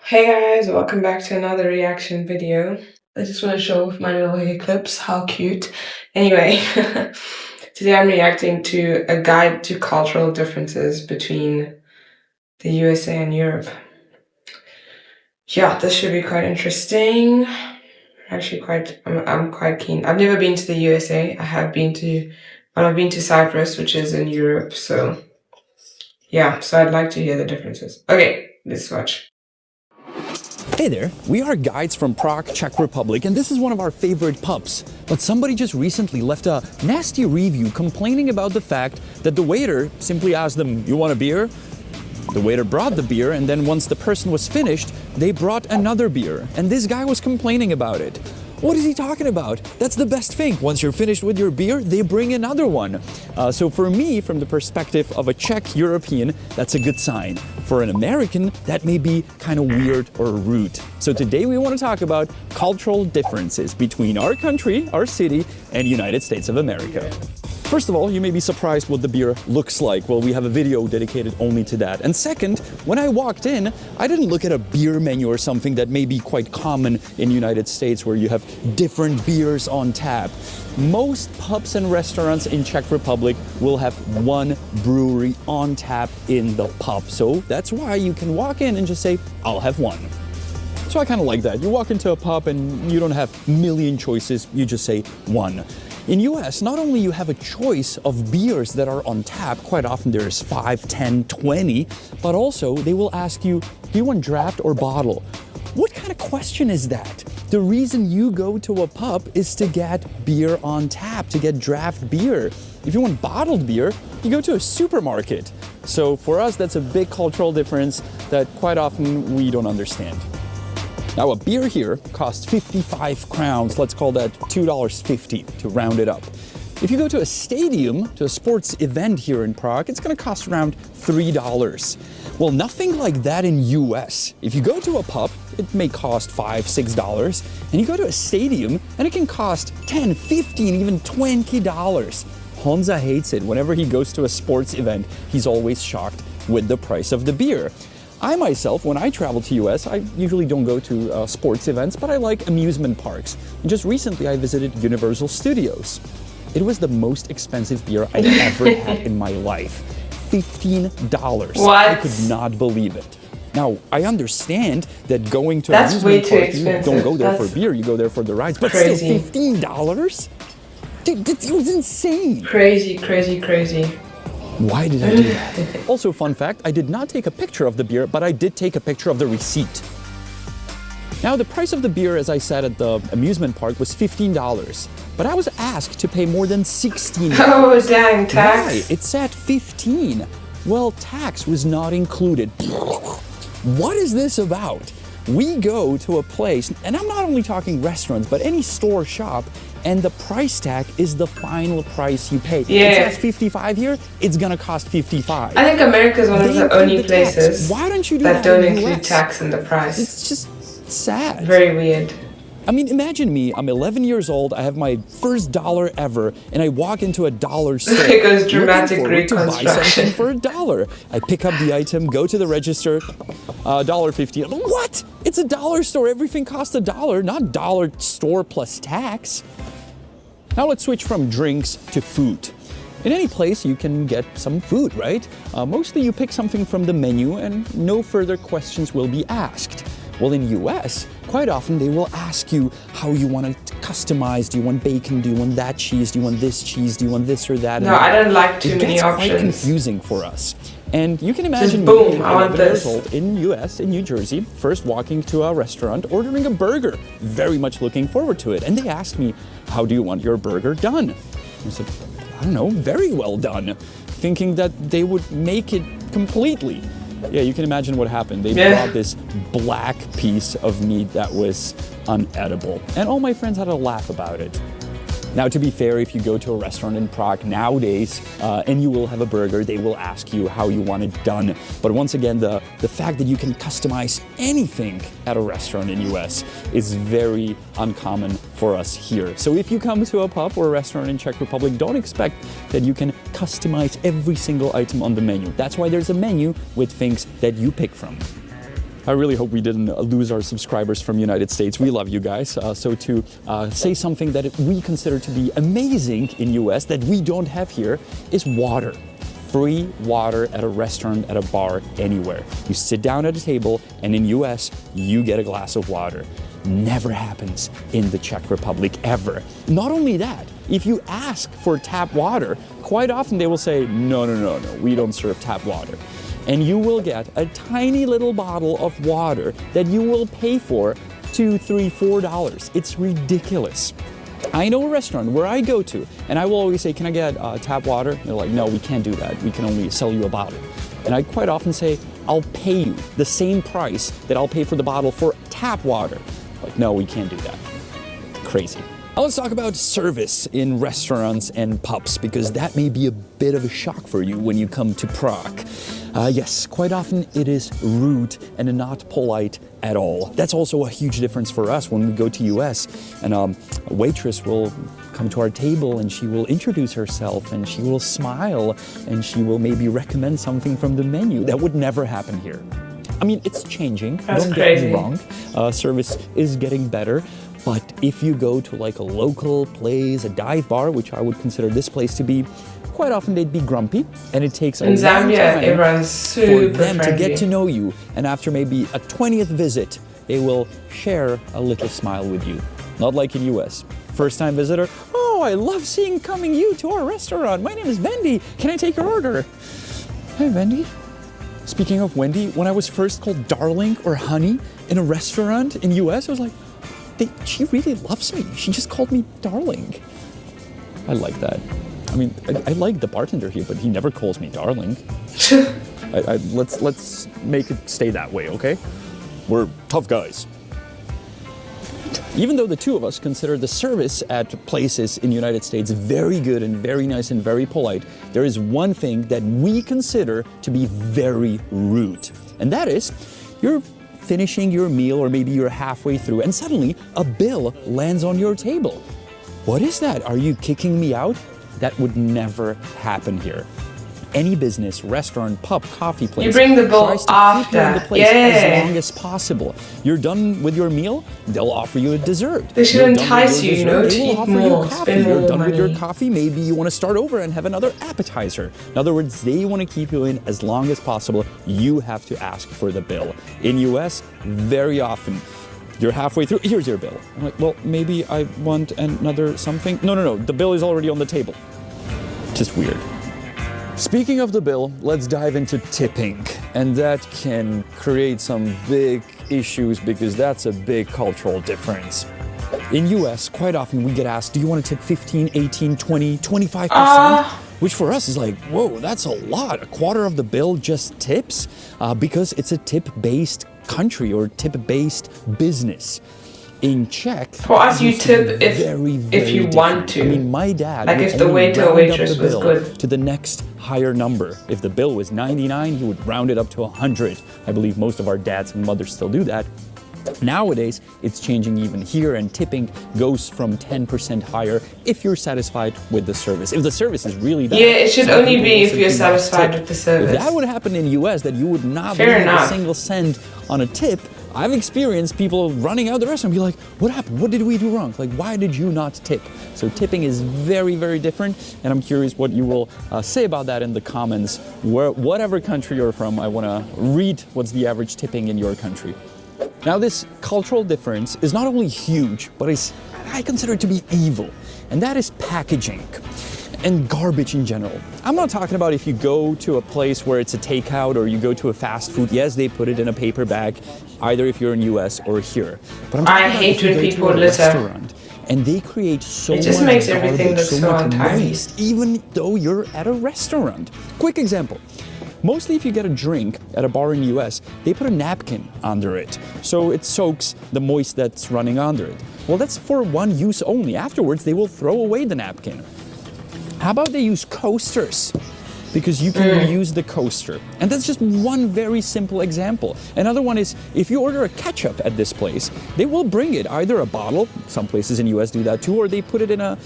Hey guys, welcome back to another reaction video. I just want to show off my little hair clips, how cute. Anyway, today I'm reacting to a guide to cultural differences between the USA and Europe. Yeah, this should be quite interesting. Actually, I'm quite keen. I've never been to the USA. I've been to Cyprus, which is in Europe. So yeah, so I'd like to hear the differences. Okay, let's watch. Hey there, we are guides from Prague, Czech Republic, and this is one of our favorite pubs. But somebody just recently left a nasty review complaining about the fact that the waiter simply asked them, "You want a beer?" The waiter brought the beer, and then once the person was finished, they brought another beer. And this guy was complaining about it. What is he talking about? That's the best thing. Once you're finished with your beer, they bring another one. So for me, from the perspective of a Czech European, that's a good sign. For an American, that may be kind of weird or rude. So today we want to talk about cultural differences between our country, our city, and United States of America. First of all, you may be surprised what the beer looks like. Well, we have a video dedicated only to that. And second, when I walked in, I didn't look at a beer menu or something that may be quite common in the United States where you have different beers on tap. Most pubs and restaurants in Czech Republic will have one brewery on tap in the pub. So that's why you can walk in and just say, "I'll have one." So I kind of like that. You walk into a pub and you don't have a million choices, you just say one. In US, not only you have a choice of beers that are on tap, quite often there's 5, 10, 20, but also they will ask you, do you want draft or bottle? What kind of question is that? The reason you go to a pub is to get beer on tap, to get draft beer. If you want bottled beer, you go to a supermarket. So for us, that's a big cultural difference that quite often we don't understand. Now a beer here costs 55 crowns, let's call that $2.50 to round it up. If you go to a stadium, to a sports event here in Prague, it's gonna cost around $3. Well, nothing like that in US. If you go to a pub, it may cost $5, $6, and you go to a stadium and it can cost $10, $15, even $20. Honza hates it. Whenever he goes to a sports event, he's always shocked with the price of the beer. I myself, when I travel to US, I usually don't go to sports events, but I like amusement parks. And just recently I visited Universal Studios. It was the most expensive beer I'd ever had in my life. $15. What? I could not believe it. Now, I understand that going to That's an amusement way too park, you expensive. don't go there That's for beer, you go there for the rides, but crazy. still $15? Dude, it was insane. Crazy, crazy, crazy. Why did I do that? Also, fun fact, I did not take a picture of the beer, but I did take a picture of the receipt. Now, the price of the beer, as I said at the amusement park, was $15, but I was asked to pay more than $16. Oh, dang, tax. Why? It said 15. Well, tax was not included. What is this about? We go to a place, and I'm not only talking restaurants, but any store, shop, and the price tag is the final price you pay. Yeah. It says 55 here, it's gonna cost 55. I think America is one of They the include only the tax. places Why don't you do that that don't in the include US? tax in the price. It's just sad. Very weird. I mean, imagine me, I'm 11 years old, I have my first dollar ever, and I walk into a dollar store. It goes dramatic looking forward to buy reconstruction. something for $1. I pick up the item, go to the register, $1.50. What? It's a dollar store, everything costs $1, not dollar store plus tax. Now let's switch from drinks to food. In any place you can get some food, right? Mostly you pick something from the menu and no further questions will be asked. Well, in US, quite often they will ask you how you want to customize. Do you want bacon? Do you want that cheese? Do you want this cheese? Do you want this or that? No, I don't like too It many gets options. quite confusing for us. And you can imagine boom, me, I want 11 years this. old, in US, in New Jersey, first walking to a restaurant, ordering a burger. Very much looking forward to it. And they asked me, how do you want your burger done? I said, I don't know, very well done. Thinking that they would make it completely. Yeah, you can imagine what happened. They brought this black piece of meat that was unedible. And all my friends had a laugh about it. Now, to be fair, if you go to a restaurant in Prague nowadays and you will have a burger, they will ask you how you want it done. But once again, the fact that you can customize anything at a restaurant in US is very uncommon for us here. So if you come to a pub or a restaurant in Czech Republic, don't expect that you can customize every single item on the menu. That's why there's a menu with things that you pick from. I really hope we didn't lose our subscribers from United States. We love you guys. So to say something that we consider to be amazing in US that we don't have here is water. Free water at a restaurant, at a bar, anywhere. You sit down at a table and in US, you get a glass of water. Never happens in the Czech Republic, ever. Not only that, if you ask for tap water, quite often they will say, no, we don't serve tap water. And you will get a tiny little bottle of water that you will pay for $2, $3, $4. It's ridiculous. I know a restaurant where I go to, and I will always say, can I get tap water? And they're like, no, we can't do that. We can only sell you a bottle. And I quite often say, I'll pay you the same price that I'll pay for the bottle for tap water. Like, no, we can't do that. Crazy. Now let's talk about service in restaurants and pubs, because that may be a bit of a shock for you when you come to Prague. Yes, quite often it is rude and not polite at all. That's also a huge difference for us when we go to US and a waitress will come to our table and she will introduce herself and she will smile and she will maybe recommend something from the menu. That would never happen here. I mean, it's changing, don't get me wrong. Service is getting better. But if you go to like a local place, a dive bar, which I would consider this place to be, quite often they'd be grumpy, and it takes a long time for them to get to know you. And after maybe a 20th visit, they will share a little smile with you. Not like in US. First time visitor, oh, I love coming you to our restaurant. My name is Wendy. Can I take your order? Hey, Wendy. Speaking of Wendy, when I was first called darling or honey in a restaurant in US, I was like, she really loves me. She just called me darling. I like that. I mean, I like the bartender here, but he never calls me darling. Let's make it stay that way, okay? We're tough guys. Even though the two of us consider the service at places in the United States very good and very nice and very polite, there is one thing that we consider to be very rude. And that is, you're finishing your meal or maybe you're halfway through and suddenly a bill lands on your table. What is that? Are you kicking me out? That would never happen here. Any business, restaurant, pub, coffee place, you bring the bill after. As long as possible. You're done with your meal, they'll offer you a dessert. They should entice you, to eat more, spend more You're done money. with your coffee, maybe you want to start over and have another appetizer. In other words, they want to keep you in as long as possible. You have to ask for the bill. In US, very often, you're halfway through, here's your bill. I'm like, well, maybe I want another something. No, the bill is already on the table. Just weird. Speaking of the bill, let's dive into tipping. And that can create some big issues because that's a big cultural difference. In US, quite often we get asked, do you want to tip 15, 18, 20, 25%? Which for us is like, whoa, that's a lot. A quarter of the bill just tips because it's a tip-based country or tip-based business. In Czech, for us, you tip if you different. want to. I mean, my dad, like if the waiter or waitress was good, to the next higher number. If the bill was 99, he would round it up to 100. I believe most of our dads and mothers still do that. Nowadays, it's changing even here, and tipping goes from 10% higher if you're satisfied with the service. If the service is really bad, yeah, it should only be if you're satisfied with the service. If that would happen in the US, that you would not leave a single cent on a tip. I've experienced people running out the restaurant and be like, what happened? What did we do wrong? Like, why did you not tip? So tipping is very, very different. And I'm curious what you will say about that in the comments. Whatever country you're from, I want to read what's the average tipping in your country. Now, this cultural difference is not only huge, but I consider it to be evil. And that is packaging and garbage in general. I'm not talking about if you go to a place where it's a takeout or you go to a fast food. Yes, they put it in a paper bag, either if you're in US or here. But I'm I hate when people litter. And they create so much just makes everything garbage, look so much untidy. waste, even though you're at a restaurant. Quick example. Mostly if you get a drink at a bar in the US, they put a napkin under it, so it soaks the moist that's running under it. Well, that's for one use only. Afterwards, they will throw away the napkin. How about they use coasters? because you can use the coaster. And that's just one very simple example. Another one is if you order a ketchup at this place, they will bring it either a bottle, some places in US do that too, or they put it in a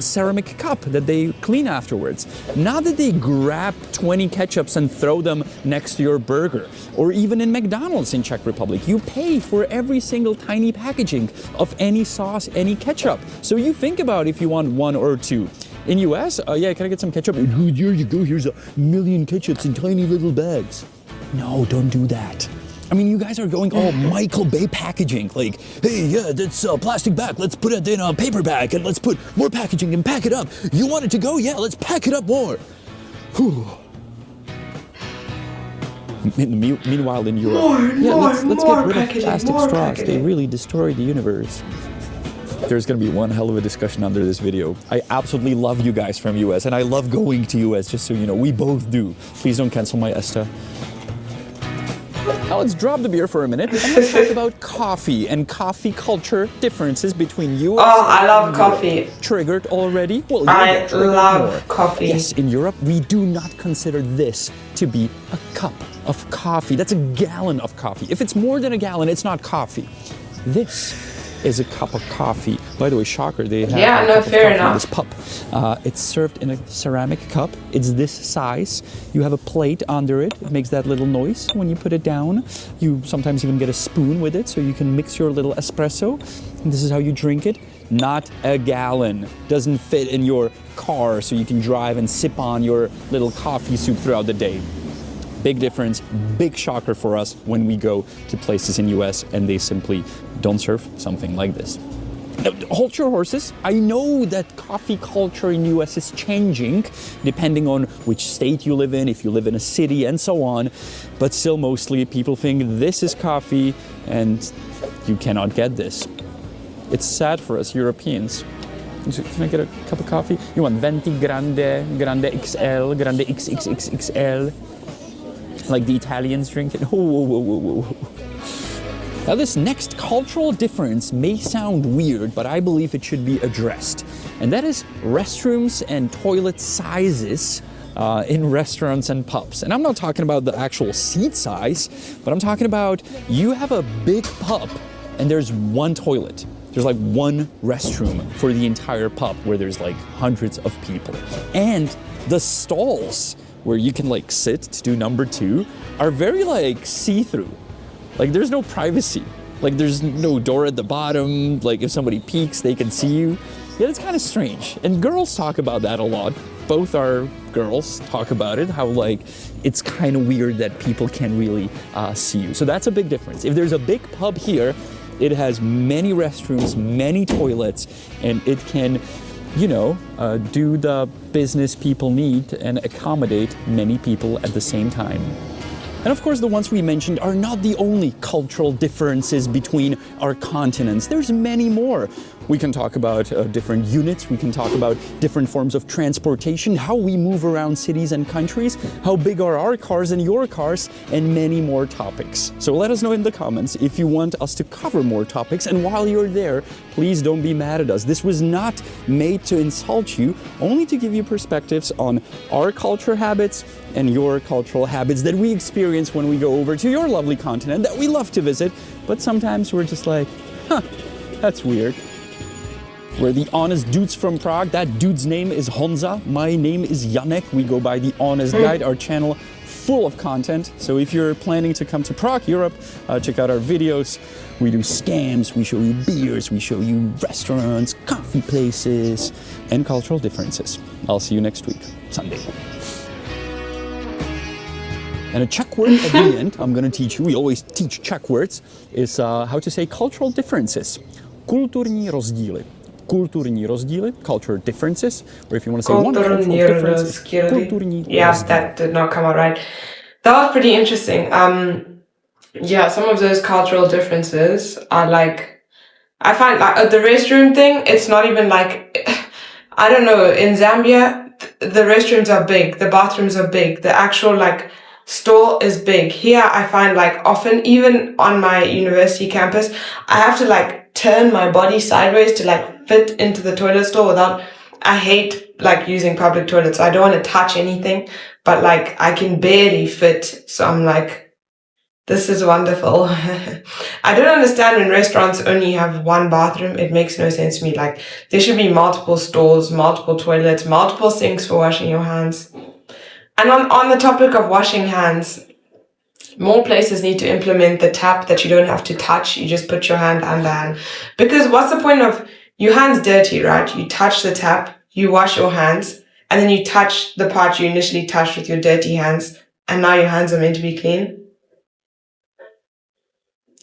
ceramic cup that they clean afterwards. Not that they grab 20 ketchups and throw them next to your burger. Or even in McDonald's in Czech Republic, you pay for every single tiny packaging of any sauce, any ketchup. So you think about if you want one or two. In US, yeah, can I get some ketchup? Here you go, here's 1,000,000 ketchups in tiny little bags. No, don't do that. I mean, you guys are going all Michael Bay packaging, like, hey, yeah, that's a plastic bag, let's put it in a paper bag, and let's put more packaging and pack it up. You want it to go? Yeah, let's pack it up more. Whew. Meanwhile, in Europe, let's get rid of plastic straws. They really destroy the universe. There's going to be one hell of a discussion under this video. I absolutely love you guys from US, and I love going to US, just so you know. We both do. Please don't cancel my ESTA. Now let's drop the beer for a minute and let's talk about coffee and coffee culture differences between US I love coffee. Triggered already? Well, I love coffee. Yes, in Europe, we do not consider this to be a cup of coffee. That's a gallon of coffee. If it's more than a gallon, it's not coffee. This is a cup of coffee. By the way, shocker, they have fair enough. This pup. It's served in a ceramic cup. It's this size. You have a plate under it. It makes that little noise when you put it down. You sometimes even get a spoon with it so you can mix your little espresso. And this is how you drink it. Not a gallon. Doesn't fit in your car so you can drive and sip on your little coffee soup throughout the day. Big difference, big shocker for us when we go to places in US and they simply don't serve something like this. Now, hold your horses. I know that coffee culture in US is changing depending on which state you live in, if you live in a city and so on, but still mostly people think this is coffee and you cannot get this. It's sad for us Europeans. Can I get a cup of coffee? You want venti, grande, grande XL, grande XXXXL? Like the Italians drink it. Whoa. Now this next cultural difference may sound weird, but I believe it should be addressed. And that is restrooms and toilet sizes in restaurants and pubs. And I'm not talking about the actual seat size, but I'm talking about you have a big pub and there's one toilet. There's like one restroom for the entire pub where there's like hundreds of people. And the stalls where you can like sit to do number two are very like see-through. Like there's no privacy. Like there's no door at the bottom. Like if somebody peeks, they can see you. Yeah, it's kind of strange. And girls talk about that a lot. Both our girls talk about it, how like it's kind of weird that people can't really see you. So that's a big difference. If there's a big pub here, it has many restrooms, many toilets, and it can, you know, do the business people need and accommodate many people at the same time. And of course, the ones we mentioned are not the only cultural differences between our continents. There's many more. We can talk about different units, we can talk about different forms of transportation, how we move around cities and countries, how big are our cars and your cars, and many more topics. So let us know in the comments if you want us to cover more topics, and while you're there, please don't be mad at us. This was not made to insult you, only to give you perspectives on our culture habits and your cultural habits that we experience when we go over to your lovely continent that we love to visit, but sometimes we're just like, huh, that's weird. We're the Honest Dudes from Prague. That dude's name is Honza. My name is Janek. We go by The Honest Guide, our channel full of content. So if you're planning to come to Prague, Europe, check out our videos. We do scams, we show you beers, we show you restaurants, coffee places, and cultural differences. I'll see you next week, Sunday. And a Czech word at the end, I'm going to teach you, we always teach Czech words, is how to say cultural differences. Kulturní rozdíly. Kulturní rozdíly, cultural differences, or if you want to say one cultural difference, kulturní rozdíly. That did not come out right. That was pretty interesting. Yeah, some of those cultural differences are like, I find like the restroom thing, it's not even like, I don't know, in Zambia, the restrooms are big, the bathrooms are big, the actual like stall is big. Here I find like often, even on my university campus, I have to like turn my body sideways to like fit into the toilet stall without, I hate like using public toilets. So I don't want to touch anything. but like I can barely fit. So I'm like, this is wonderful. I don't understand when restaurants only have one bathroom. It makes no sense to me. Like there should be multiple stalls, multiple toilets, multiple sinks for washing your hands. And on the topic of washing hands, more places need to implement the tap that you don't have to touch. You just put your hand under. Because what's the point of your hands dirty, right? You touch the tap, you wash your hands, and then you touch the part you initially touched with your dirty hands, and now your hands are meant to be clean.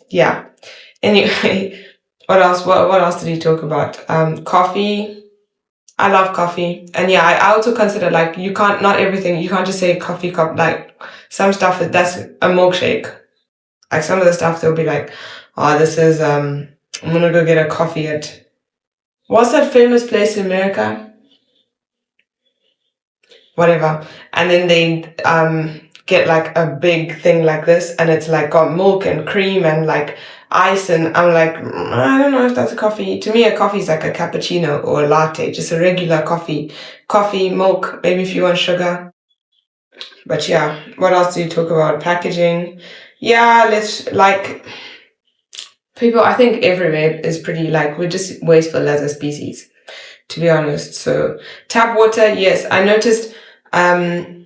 Yeah. Anyway, what else? What else did he talk about? Coffee. I love coffee. And yeah, I also consider like not everything, you can't just say coffee cup. Like some stuff that's a milkshake. Like some of the stuff they'll be like, oh, this is I'm gonna go get a coffee at what's that famous place in America? Whatever. And then they get like a big thing like this, and it's like got milk and cream and like ice, and I'm like, I don't know if that's a coffee. To me, a coffee is like a cappuccino or a latte, just a regular coffee. Coffee, milk, maybe if you want sugar. But yeah, what else do you talk about? Packaging. Yeah, let's like people, I think everywhere is pretty like, we're just wasteful as a species, to be honest. So tap water, yes, I noticed, when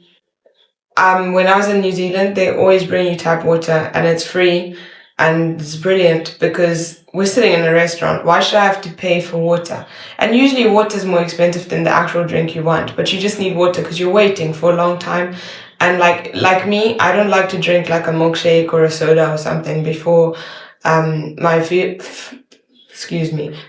I was in New Zealand, they always bring you tap water and it's free and it's brilliant because we're sitting in a restaurant. Why should I have to pay for water? And usually water is more expensive than the actual drink you want, but you just need water because you're waiting for a long time. And like me, I don't like to drink like a milkshake or a soda or something before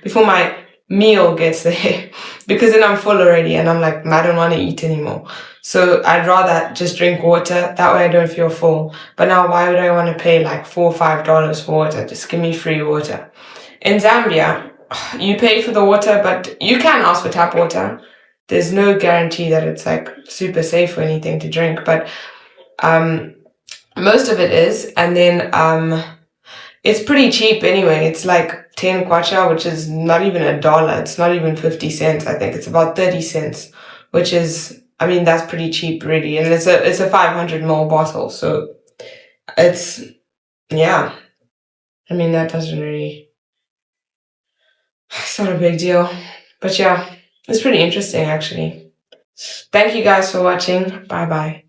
before my meal gets there because then I'm full already and I'm like, I don't want to eat anymore. So I'd rather just drink water. That way I don't feel full. But now why would I want to pay like $4 or $5 for water? Just give me free water. In Zambia, you pay for the water, but you can ask for tap water. There's no guarantee that it's like super safe or anything to drink, but most of it is. And then it's pretty cheap anyway. It's like 10 kwacha, which is not even $1. It's not even 50 cents. I think it's about 30 cents, which is, I mean, that's pretty cheap really. And it's a 500 ml bottle. So it's, yeah, I mean, that doesn't really, it's not a big deal, but yeah, it's pretty interesting actually. Thank you guys for watching. Bye bye.